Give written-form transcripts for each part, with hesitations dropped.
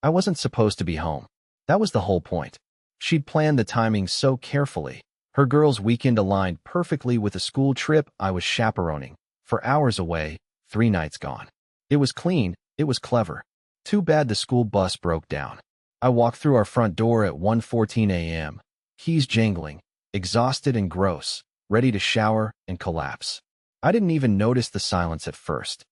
I wasn't supposed to be home. That was the whole point. She'd planned the timing so carefully. Her girls' weekend aligned perfectly with a school trip I was chaperoning. For hours away, 3 nights gone. It was clean, it was clever. Too bad the school bus broke down. I walked through our front door at 1:14 a.m., keys jangling, exhausted and gross, ready to shower and collapse. I didn't even notice the silence at first.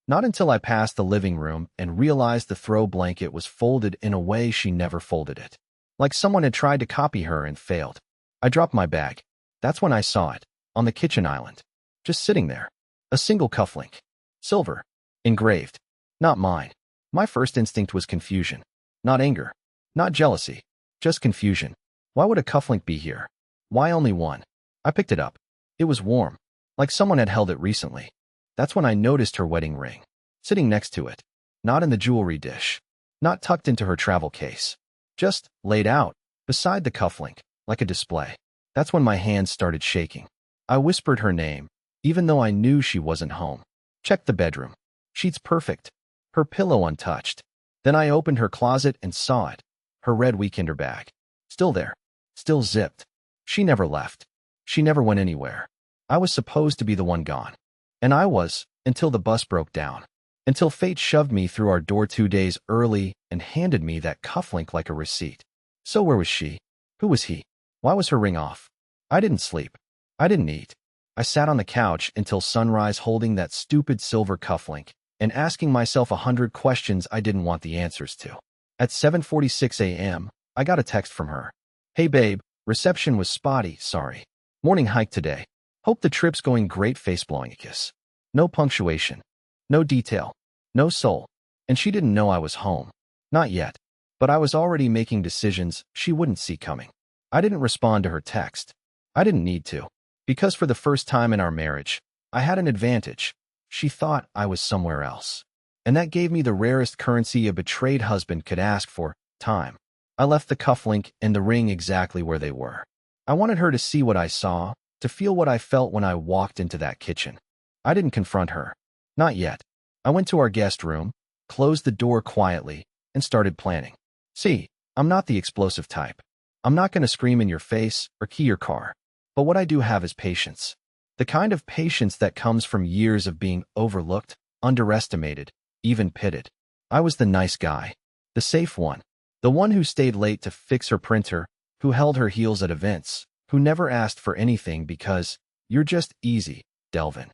Not until I passed the living room and realized the throw blanket was folded in a way she never folded it. Like someone had tried to copy her and failed. I dropped my bag. That's when I saw it, on the kitchen island. Just sitting there. A single cufflink. Silver. Engraved. Not mine. My first instinct was confusion. Not anger. Not jealousy. Just confusion. Why would a cufflink be here? Why only one? I picked it up. It was warm. Like someone had held it recently. That's when I noticed her wedding ring. Sitting next to it. Not in the jewelry dish. Not tucked into her travel case. Just laid out, beside the cufflink, like a display. That's when my hands started shaking. I whispered her name, even though I knew she wasn't home. Checked the bedroom. Sheets perfect. Her pillow untouched. Then I opened her closet and saw it. Her red weekender bag. Still there. Still zipped. She never left. She never went anywhere. I was supposed to be the one gone. And I was, until the bus broke down. Until fate shoved me through our door 2 days early and handed me that cufflink like a receipt. So where was she? Who was he? Why was her ring off? I didn't sleep. I didn't eat. I sat on the couch until sunrise holding that stupid silver cufflink and asking myself 100 questions I didn't want the answers to. At 7:46 a.m., I got a text from her. Hey babe, reception was spotty, sorry. Morning hike today. Hope the trip's going great, face blowing a kiss. No punctuation. No detail. No soul. And she didn't know I was home. Not yet. But I was already making decisions she wouldn't see coming. I didn't respond to her text. I didn't need to. Because for the first time in our marriage, I had an advantage. She thought I was somewhere else. And that gave me the rarest currency a betrayed husband could ask for, time. I left the cufflink and the ring exactly where they were. I wanted her to see what I saw, to feel what I felt when I walked into that kitchen. I didn't confront her. Not yet. I went to our guest room, closed the door quietly, and started planning. See, I'm not the explosive type. I'm not going to scream in your face or key your car. But what I do have is patience. The kind of patience that comes from years of being overlooked, underestimated, even pitted. I was the nice guy. The safe one. The one who stayed late to fix her printer, who held her heels at events, who never asked for anything because, you're just easy, Delvin.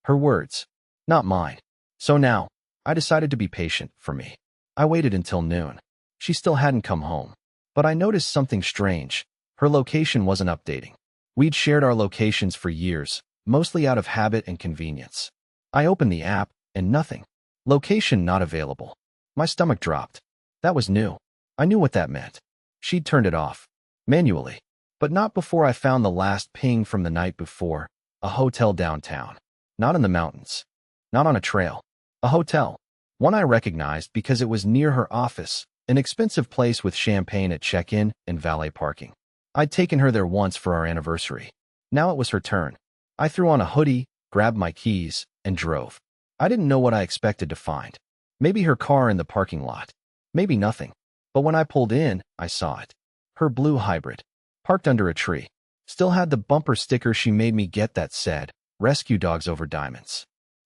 Her words. Not mine. So now, I decided to be patient for me. I waited until noon. She still hadn't come home. But I noticed something strange. Her location wasn't updating. We'd shared our locations for years, mostly out of habit and convenience. I opened the app, and nothing. Location not available. My stomach dropped. That was new. I knew what that meant. She'd turned it off. Manually. But not before I found the last ping from the night before. A hotel downtown. Not in the mountains. Not on a trail. A hotel. One I recognized because it was near her office, an expensive place with champagne at check-in and valet parking. I'd taken her there once for our anniversary. Now it was her turn. I threw on a hoodie, grabbed my keys, and drove. I didn't know what I expected to find. Maybe her car in the parking lot. Maybe nothing. But when I pulled in, I saw it. Her blue hybrid. Parked under a tree. Still had the bumper sticker she made me get that said, "Rescue dogs over diamonds."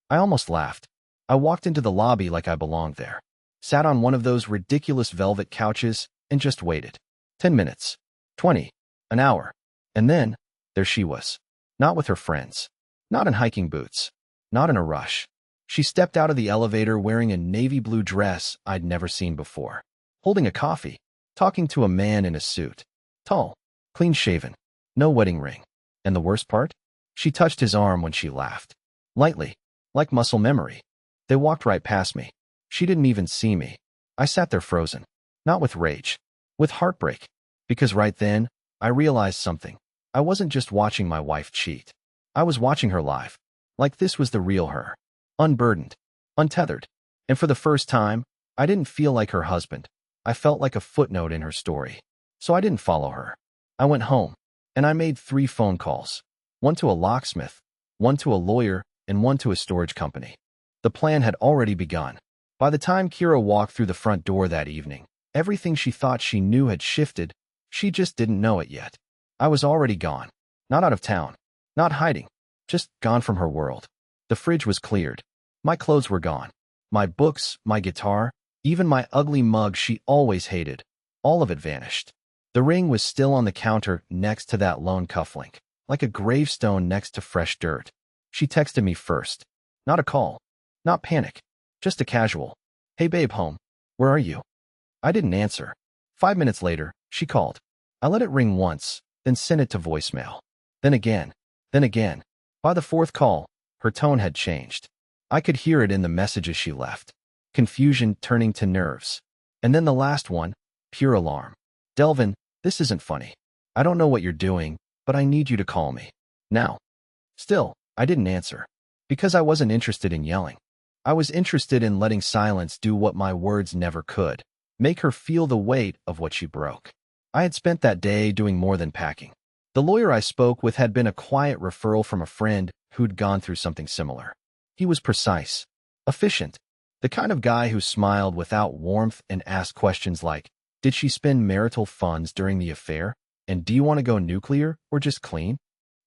I almost laughed. I walked into the lobby like I belonged there. Sat on one of those ridiculous velvet couches and just waited. 10 minutes. 20. An hour. And then, there she was. Not with her friends. Not in hiking boots. Not in a rush. She stepped out of the elevator wearing a navy blue dress I'd never seen before. Holding a coffee. Talking to a man in a suit. Tall. Clean-shaven. No wedding ring. And the worst part? She touched his arm when she laughed. Lightly. Like muscle memory. They walked right past me. She didn't even see me. I sat there frozen. Not with rage. With heartbreak. Because right then, I realized something. I wasn't just watching my wife cheat. I was watching her live. Like this was the real her. Unburdened. Untethered. And for the first time, I didn't feel like her husband. I felt like a footnote in her story. So I didn't follow her. I went home. And I made 3 phone calls. One to a locksmith, one to a lawyer, and one to a storage company. The plan had already begun. By the time Kira walked through the front door that evening, Everything she thought she knew had shifted. She just didn't know it yet. I was already gone. Not out of town. Not hiding. Just gone from her world. The fridge was cleared. My clothes were gone. My books, my guitar, even my ugly mug she always hated. All of it vanished. The ring was still on the counter next to that lone cufflink, like a gravestone next to fresh dirt. She texted me first. Not a call. Not panic. Just a casual. Hey babe, home. Where are you? I didn't answer. 5 minutes later, she called. I let it ring once, then sent it to voicemail. Then again. Then again. By the fourth call, her tone had changed. I could hear it in the messages she left. Confusion turning to nerves. And then the last one, pure alarm. Delvin, this isn't funny. I don't know what you're doing, but I need you to call me. Now. Still, I didn't answer. Because I wasn't interested in yelling. I was interested in letting silence do what my words never could. Make her feel the weight of what she broke. I had spent that day doing more than packing. The lawyer I spoke with had been a quiet referral from a friend who'd gone through something similar. He was precise, efficient, the kind of guy who smiled without warmth and asked questions like, did she spend marital funds during the affair? And do you want to go nuclear or just clean?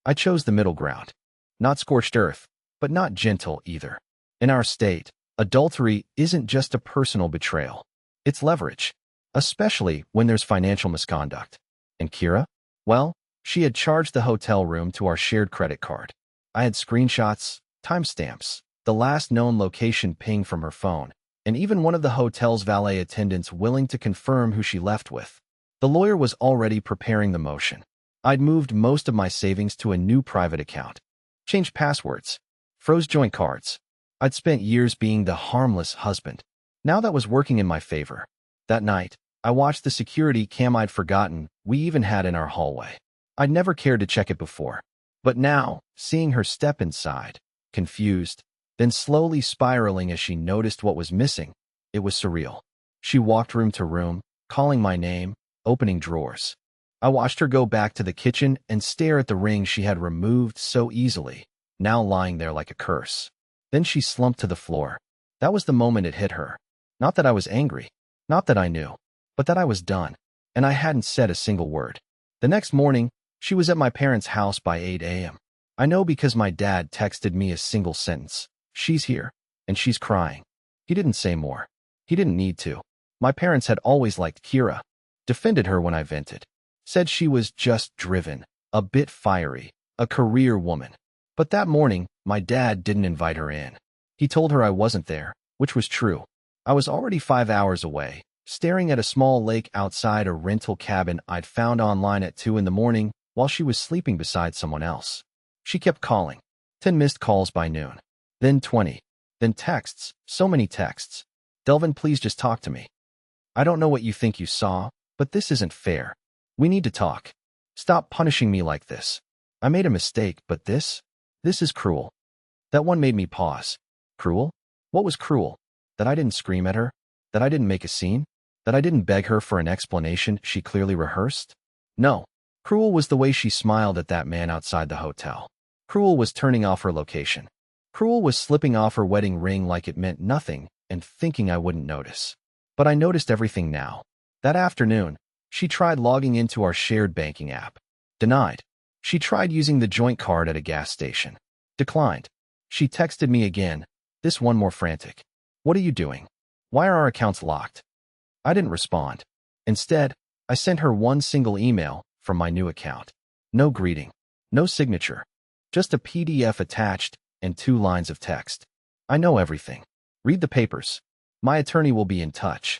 I chose the middle ground. Not scorched earth, but not gentle either. In our state, adultery isn't just a personal betrayal. It's leverage, especially when there's financial misconduct. And Kira? Well, she had charged the hotel room to our shared credit card. I had screenshots, timestamps, the last known location ping from her phone, and even one of the hotel's valet attendants willing to confirm who she left with. The lawyer was already preparing the motion. I'd moved most of my savings to a new private account, changed passwords, froze joint cards. I'd spent years being the harmless husband. Now that was working in my favor. That night, I watched the security cam I'd forgotten we even had in our hallway. I'd never cared to check it before. But now, seeing her step inside, confused, then slowly spiraling as she noticed what was missing, it was surreal. She walked room to room, calling my name, opening drawers. I watched her go back to the kitchen and stare at the ring she had removed so easily, now lying there like a curse. Then she slumped to the floor. That was the moment it hit her. Not that I was angry, not that I knew, but that I was done, and I hadn't said a single word. The next morning, she was at my parents' house by 8 a.m. I know because my dad texted me a single sentence. She's here, and she's crying. He didn't say more. He didn't need to. My parents had always liked Kira, defended her when I vented, said she was just driven, a bit fiery, a career woman. But that morning, my dad didn't invite her in. He told her I wasn't there, which was true. I was already 5 hours away, staring at a small lake outside a rental cabin I'd found online at 2 in the morning while she was sleeping beside someone else. She kept calling. 10 missed calls by noon. Then 20. Then texts. So many texts. Delvin, please just talk to me. I don't know what you think you saw, but this isn't fair. We need to talk. Stop punishing me like this. I made a mistake, but this is cruel. That one made me pause. Cruel? What was cruel? That I didn't scream at her? That I didn't make a scene? That I didn't beg her for an explanation she clearly rehearsed? No. Cruel was the way she smiled at that man outside the hotel. Cruel was turning off her location. Cruel was slipping off her wedding ring like it meant nothing and thinking I wouldn't notice. But I noticed everything now. That afternoon, she tried logging into our shared banking app. Denied. She tried using the joint card at a gas station. Declined. She texted me again, this one more frantic. What are you doing? Why are our accounts locked? I didn't respond. Instead, I sent her one single email from my new account. No greeting. No signature. Just a PDF attached and 2 lines of text. I know everything. Read the papers. My attorney will be in touch.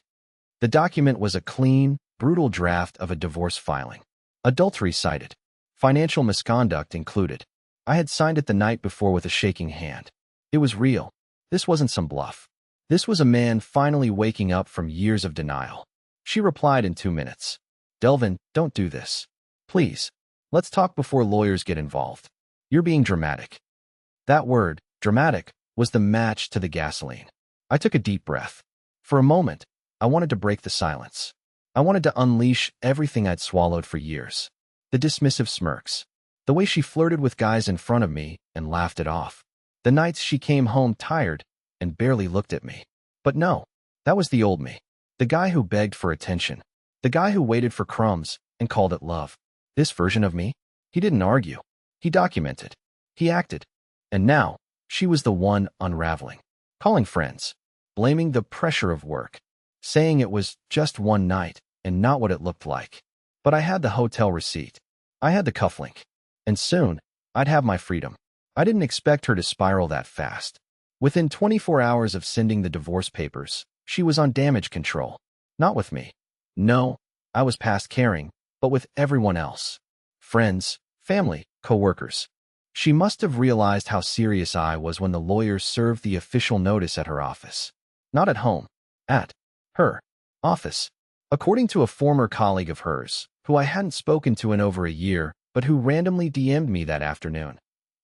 The document was a clean, brutal draft of a divorce filing. Adultery cited. Financial misconduct included. I had signed it the night before with a shaking hand. It was real. This wasn't some bluff. This was a man finally waking up from years of denial. She replied in 2 minutes. Delvin, don't do this. Please. Let's talk before lawyers get involved. You're being dramatic. That word, dramatic, was the match to the gasoline. I took a deep breath. For a moment, I wanted to break the silence. I wanted to unleash everything I'd swallowed for years. The dismissive smirks. The way she flirted with guys in front of me and laughed it off. The nights she came home tired and barely looked at me. But no, that was the old me. The guy who begged for attention. The guy who waited for crumbs and called it love. This version of me? He didn't argue. He documented. He acted. And now, she was the one unraveling. Calling friends. Blaming the pressure of work. Saying it was just one night and not what it looked like. But I had the hotel receipt. I had the cufflink. And soon, I'd have my freedom. I didn't expect her to spiral that fast. Within 24 hours of sending the divorce papers, she was on damage control. Not with me. No, I was past caring, but with everyone else. Friends, family, co-workers. She must have realized how serious I was when the lawyers served the official notice at her office. Not at home. At her office. According to a former colleague of hers, who I hadn't spoken to in over a year, but who randomly DM'd me that afternoon.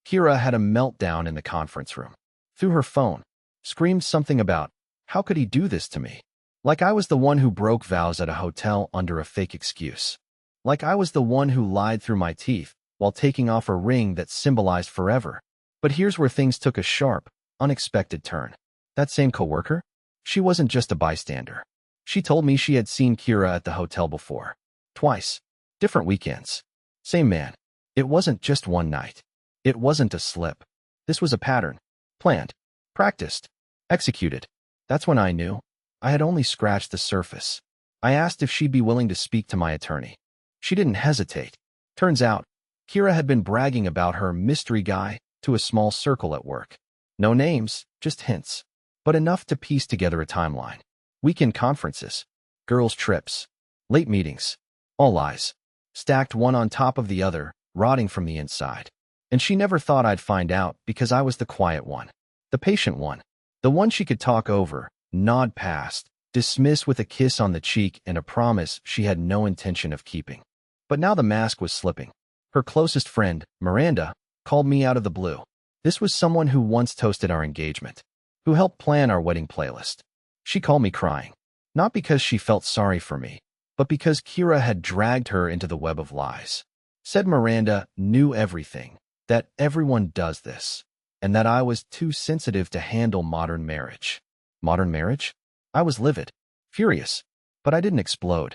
Kira had a meltdown in the conference room. Through her phone, screamed something about, how could he do this to me? Like I was the one who broke vows at a hotel under a fake excuse. Like I was the one who lied through my teeth while taking off a ring that symbolized forever. But here's where things took a sharp, unexpected turn. That same coworker? She wasn't just a bystander. She told me she had seen Kira at the hotel before. Twice. Different weekends. Same man. It wasn't just one night. It wasn't a slip. This was a pattern. Planned. Practiced. Executed. That's when I knew. I had only scratched the surface. I asked if she'd be willing to speak to my attorney. She didn't hesitate. Turns out, Kira had been bragging about her mystery guy to a small circle at work. No names, just hints. But enough to piece together a timeline. Weekend conferences. Girls' trips. Late meetings. All lies. Stacked one on top of the other, rotting from the inside. And she never thought I'd find out because I was the quiet one. The patient one. The one she could talk over, nod past, dismiss with a kiss on the cheek and a promise she had no intention of keeping. But now the mask was slipping. Her closest friend, Miranda, called me out of the blue. This was someone who once toasted our engagement, who helped plan our wedding playlist. She called me crying, not because she felt sorry for me, but because Kira had dragged her into the web of lies. Said Miranda knew everything, that everyone does this, and that I was too sensitive to handle modern marriage. Modern marriage? I was livid, furious, but I didn't explode.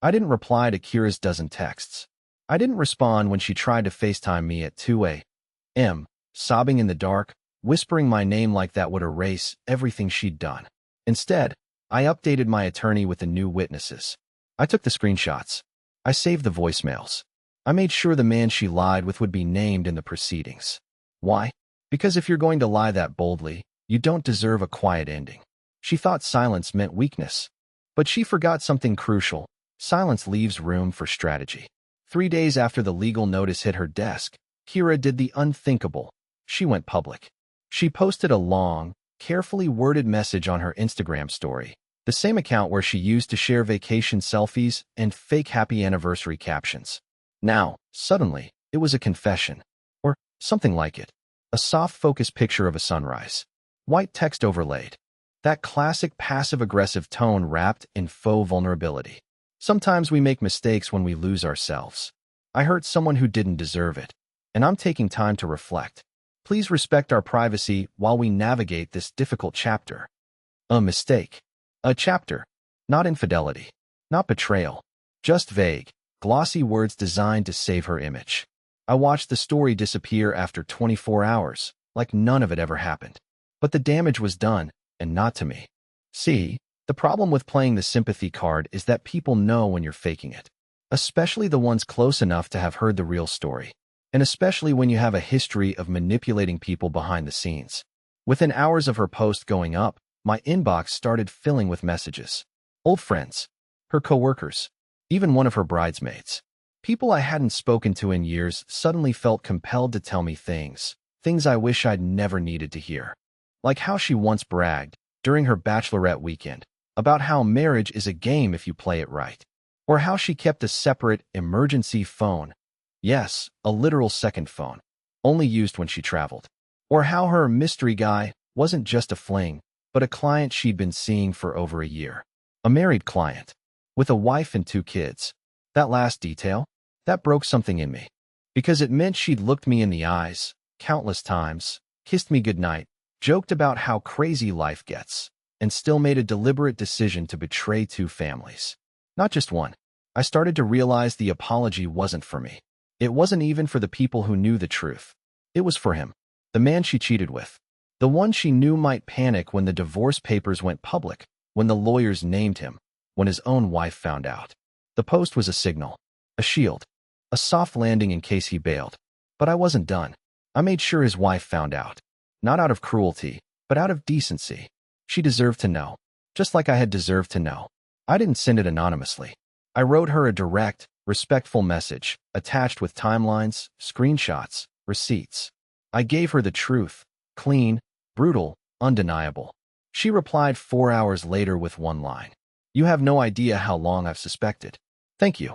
I didn't reply to Kira's dozen texts. I didn't respond when she tried to FaceTime me at 2 a.m., sobbing in the dark, whispering my name like that would erase everything she'd done. Instead, I updated my attorney with the new witnesses. I took the screenshots. I saved the voicemails. I made sure the man she lied with would be named in the proceedings. Why? Because if you're going to lie that boldly, you don't deserve a quiet ending. She thought silence meant weakness. But she forgot something crucial. Silence leaves room for strategy. 3 days after the legal notice hit her desk, Kira did the unthinkable. She went public. She posted a long, carefully worded message on her Instagram story, the same account where she used to share vacation selfies and fake happy anniversary captions. Now, suddenly, it was a confession. Or something like it. A soft focus picture of a sunrise. White text overlaid. That classic passive-aggressive tone wrapped in faux vulnerability. Sometimes we make mistakes when we lose ourselves. I hurt someone who didn't deserve it, and I'm taking time to reflect. Please respect our privacy while we navigate this difficult chapter. A mistake. A chapter. Not infidelity. Not betrayal. Just vague, glossy words designed to save her image. I watched the story disappear after 24 hours, like none of it ever happened. But the damage was done, and not to me. See, the problem with playing the sympathy card is that people know when you're faking it. Especially the ones close enough to have heard the real story. And especially when you have a history of manipulating people behind the scenes. Within hours of her post going up, my inbox started filling with messages. Old friends, her coworkers, even one of her bridesmaids. People I hadn't spoken to in years suddenly felt compelled to tell me things I wish I'd never needed to hear. Like how she once bragged, during her bachelorette weekend, about how marriage is a game if you play it right. Or how she kept a separate emergency phone. Yes, a literal second phone, only used when she traveled. Or how her mystery guy wasn't just a fling, but a client she'd been seeing for over a year. A married client, with a wife and 2 kids. That last detail, that broke something in me. Because it meant she'd looked me in the eyes, countless times, kissed me goodnight, joked about how crazy life gets, and still made a deliberate decision to betray two families. Not just one. I started to realize the apology wasn't for me. It wasn't even for the people who knew the truth. It was for him, the man she cheated with, the one she knew might panic when the divorce papers went public, when the lawyers named him, when his own wife found out. The post was a signal, a shield, a soft landing in case he bailed. But I wasn't done. I made sure his wife found out. Not out of cruelty, but out of decency. She deserved to know, just like I had deserved to know. I didn't send it anonymously. I wrote her a direct, respectful message, attached with timelines, screenshots, receipts. I gave her the truth, clean, brutal, undeniable. She replied 4 hours later with one line. "You have no idea how long I've suspected. Thank you."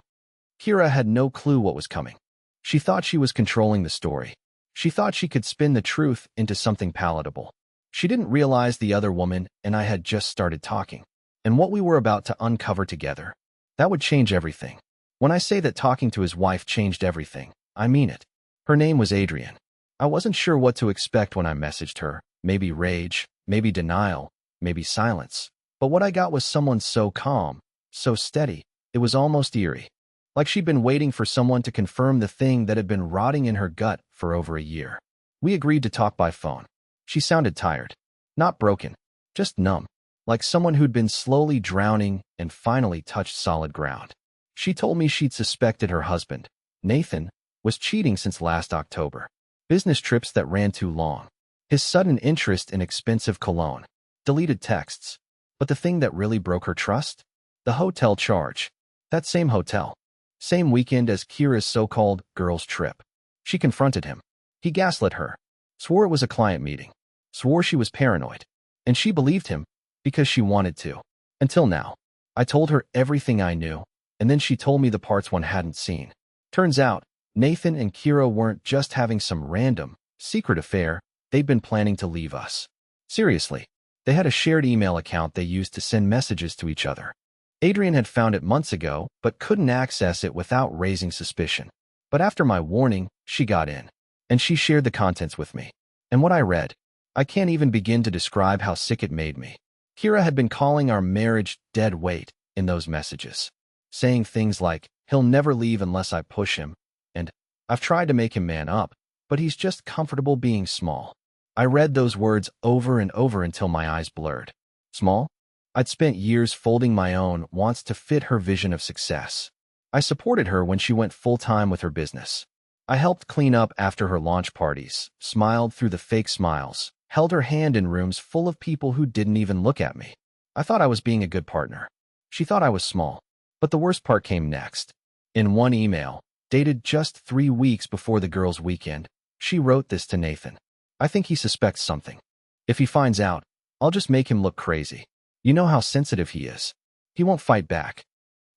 Kira had no clue what was coming. She thought she was controlling the story. She thought she could spin the truth into something palatable. She didn't realize the other woman and I had just started talking. And what we were about to uncover together, that would change everything. When I say that talking to his wife changed everything, I mean it. Her name was Adrian. I wasn't sure what to expect when I messaged her. Maybe rage, maybe denial, maybe silence. But what I got was someone so calm, so steady, it was almost eerie. Like she'd been waiting for someone to confirm the thing that had been rotting in her gut for over a year. We agreed to talk by phone. She sounded tired. Not broken, just numb. Like someone who'd been slowly drowning and finally touched solid ground. She told me she'd suspected her husband, Nathan, was cheating since last October. Business trips that ran too long. His sudden interest in expensive cologne. Deleted texts. But the thing that really broke her trust? The hotel charge. That same hotel. Same weekend as Kira's so-called girls' trip. She confronted him. He gaslit her. Swore it was a client meeting. Swore she was paranoid. And she believed him because she wanted to. Until now. I told her everything I knew, and then she told me the parts one hadn't seen. Turns out, Nathan and Kira weren't just having some random, secret affair, they'd been planning to leave us. Seriously. They had a shared email account they used to send messages to each other. Adrian had found it months ago, but couldn't access it without raising suspicion. But after my warning, she got in. And she shared the contents with me. And what I read, I can't even begin to describe how sick it made me. Kira had been calling our marriage dead weight in those messages. Saying things like, he'll never leave unless I push him, and I've tried to make him man up, but he's just comfortable being small. I read those words over and over until my eyes blurred. Small? I'd spent years folding my own wants to fit her vision of success. I supported her when she went full-time with her business. I helped clean up after her launch parties, smiled through the fake smiles, held her hand in rooms full of people who didn't even look at me. I thought I was being a good partner. She thought I was small. But the worst part came next. In one email, dated just 3 weeks before the girls' weekend, she wrote this to Nathan. "I think he suspects something. If he finds out, I'll just make him look crazy. You know how sensitive he is. He won't fight back."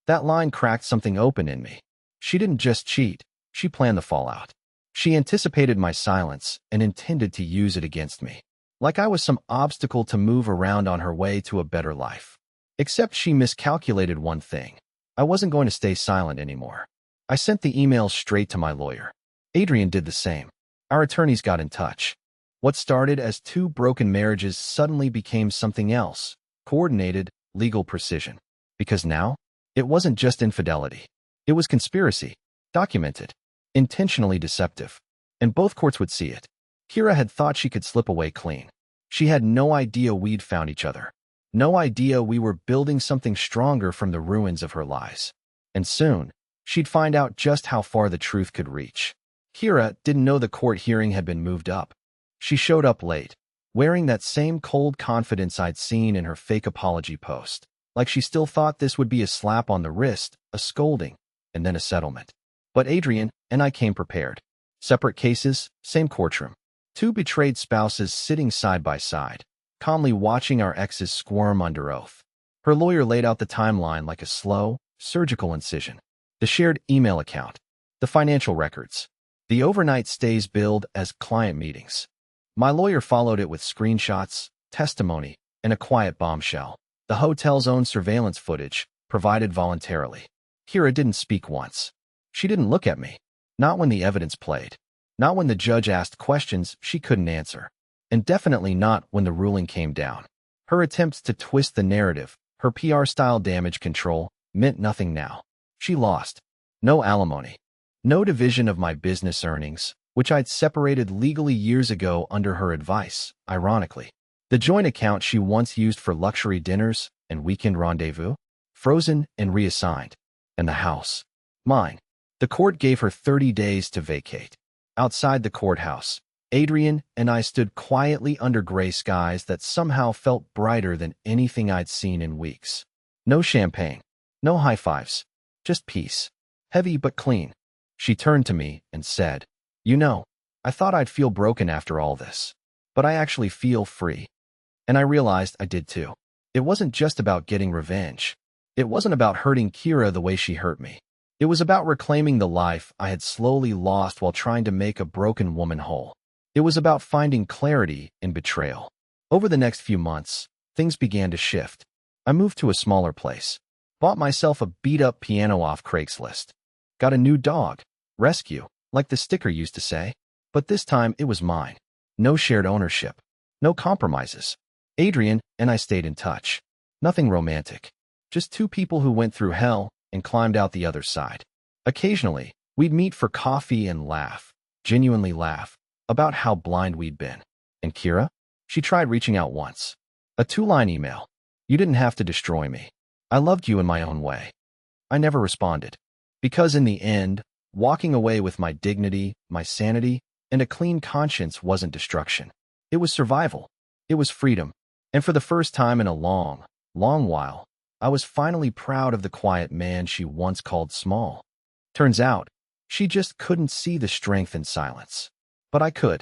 That line cracked something open in me. She didn't just cheat, she planned the fallout. She anticipated my silence and intended to use it against me. Like I was some obstacle to move around on her way to a better life. Except she miscalculated one thing. I wasn't going to stay silent anymore. I sent the email straight to my lawyer. Adrian did the same. Our attorneys got in touch. What started as 2 broken marriages suddenly became something else. Coordinated, legal precision. Because now, it wasn't just infidelity. It was conspiracy. Documented. Intentionally deceptive. And both courts would see it. Kira had thought she could slip away clean. She had no idea we'd found each other. No idea we were building something stronger from the ruins of her lies. And soon, she'd find out just how far the truth could reach. Kira didn't know the court hearing had been moved up. She showed up late, wearing that same cold confidence I'd seen in her fake apology post. Like she still thought this would be a slap on the wrist, a scolding, and then a settlement. But Adrian and I came prepared. Separate cases, same courtroom. 2 betrayed spouses sitting side by side, calmly watching our exes squirm under oath. Her lawyer laid out the timeline like a slow, surgical incision. The shared email account, the financial records, the overnight stays billed as client meetings. My lawyer followed it with screenshots, testimony, and a quiet bombshell. The hotel's own surveillance footage, provided voluntarily. Kira didn't speak once. She didn't look at me. Not when the evidence played. Not when the judge asked questions she couldn't answer. And definitely not when the ruling came down. Her attempts to twist the narrative, her PR-style damage control, meant nothing now. She lost. No alimony. No division of my business earnings, which I'd separated legally years ago under her advice, ironically. The joint account she once used for luxury dinners and weekend rendezvous, frozen and reassigned. And the house. Mine. The court gave her 30 days to vacate. Outside the courthouse, Adrian and I stood quietly under gray skies that somehow felt brighter than anything I'd seen in weeks. No champagne. No high fives. Just peace. Heavy but clean. She turned to me and said, "You know, I thought I'd feel broken after all this. But I actually feel free." And I realized I did too. It wasn't just about getting revenge. It wasn't about hurting Kira the way she hurt me. It was about reclaiming the life I had slowly lost while trying to make a broken woman whole. It was about finding clarity in betrayal. Over the next few months, things began to shift. I moved to a smaller place, bought myself a beat-up piano off Craigslist, got a new dog, rescue, like the sticker used to say, but this time it was mine. No shared ownership, no compromises. Adrian and I stayed in touch. Nothing romantic, just two people who went through hell and climbed out the other side. Occasionally, we'd meet for coffee and laugh, genuinely laugh, about how blind we'd been. And Kira? She tried reaching out once. A 2-line email. "You didn't have to destroy me. I loved you in my own way." I never responded. Because in the end, walking away with my dignity, my sanity, and a clean conscience wasn't destruction. It was survival. It was freedom. And for the first time in a long, long while, I was finally proud of the quiet man she once called small. Turns out, she just couldn't see the strength in silence. But I could.